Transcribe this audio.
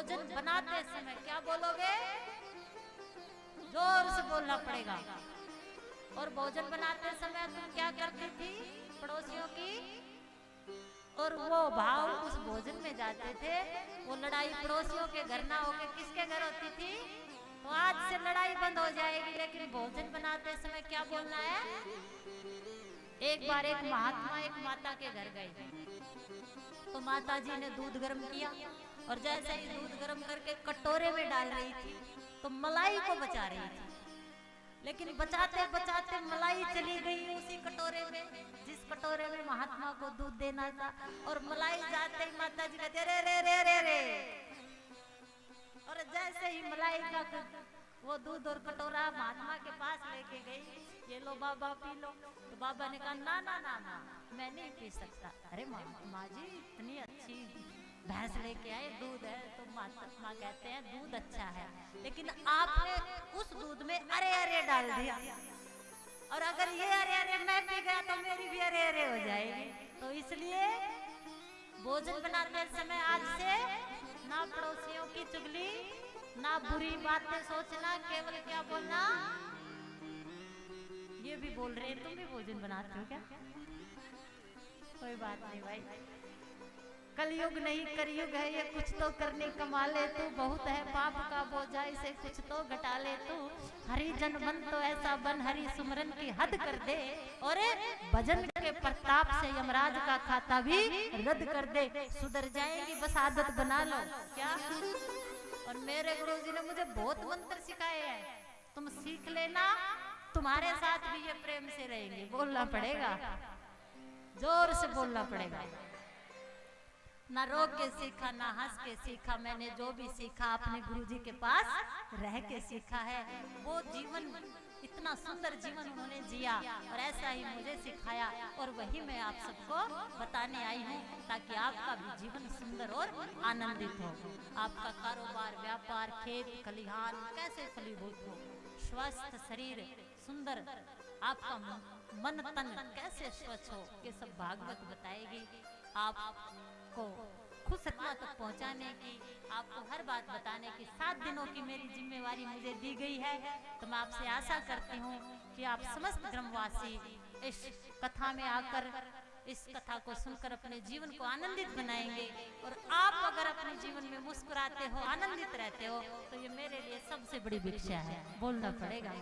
भोजन बनाते समय क्या बोलोगे? जोर से बोलना पड़ेगा। और भोजन बनाते समय तुम क्या करती थी पड़ोसियों की? और वो भाव उस भोजन में जाते थे। वो लड़ाई पड़ोसियों के घर ना होके किसके घर होती थी? तो आज से लड़ाई बंद हो जाएगी, लेकिन भोजन बनाते समय क्या बोलना है? एक बार एक महात्मा एक माता के घर गए, तो माता जी ने दूध गर्म किया और जैसे ही दूध गर्म करके कटोरे में डाल रही थी तो मलाई को बचा रही थी, लेकिन बचाते बचाते मलाई चली गई उसी कटोरे में जिस कटोरे में महात्मा को दूध देना था। और मलाई जाते ही माता जी कहते रे रे रे रे रे, और जैसे ही मलाई का वो दूध और कटोरा महात्मा के पास लेके गई, ये लो बाबा पी लो। तो बाबा ने कहा ना ना ना ना, मैं नहीं पी सकता। अरे माँ जी इतनी अच्छी भैंस लेके आए, दूध है, तो माँ कहते हैं दूध अच्छा है, लेकिन आपने उस दूध में अरे अरे डाल दिया, और अगर ये अरे अरे मैं पी गया तो मेरी भी अरे अरे हो जाएगी। तो इसलिए भोजन बनाते समय आज से ना पड़ोसियों की चुगली, ना बुरी बातें सोचना, केवल क्या बोलना? ये भी बोल रहे हैं तुम भी भोजन बनाते हो क्या? कोई बात नहीं भाई, कलयुग नहीं कलयुग है ये, कुछ तो करने कमा ले तू, बहुत है पाप का बोझा इसे कुछ तो घटा ले तू। हरि जन बन तो ऐसा बन, हरि सुमरन की हद कर दे, और भजन के प्रताप से यमराज का खाता भी रद्द कर दे। सुधर जाएगी बस आदत बना लो। क्या? और मेरे गुरुजी ने मुझे बहुत मंत्र सिखाए हैं, तुम सीख लेना, तुम्हारे साथ भी ये प्रेम से रहेंगे। बोलना पड़ेगा, जोर से बोलना पड़ेगा। ना रोक के सीखा ना हंस के सीखा, मैंने जो भी सीखा अपने गुरुजी के पास रह के सीखा है। वो जीवन इतना सुंदर जीवन उन्होंने जिया और ऐसा ही मुझे सिखाया, और वही मैं आप सबको बताने आई हूँ ताकि आपका भी जीवन सुंदर और आनंदित हो। आपका कारोबार व्यापार खेत खलिहान कैसे फलीभूत हो, स्वस्थ शरीर सुंदर, आपका मन तन कैसे स्वच्छ हो, ये सब भागवत बताएगी। आपको खुश आत्मा तक पहुंचाने की, आपको हर बात बताने की 7 दिनों की मेरी जिम्मेवारी मुझे दी गई है। तो मैं आपसे आशा करती हूँ कि आप समस्त ग्रामवासी इस कथा में आकर इस कथा को सुनकर अपने जीवन को आनंदित बनाएंगे। और आप अगर अपने जीवन में मुस्कुराते हो, आनंदित रहते हो, तो ये मेरे लिए सबसे बड़ी भिक्षा है। बोलना पड़ेगा।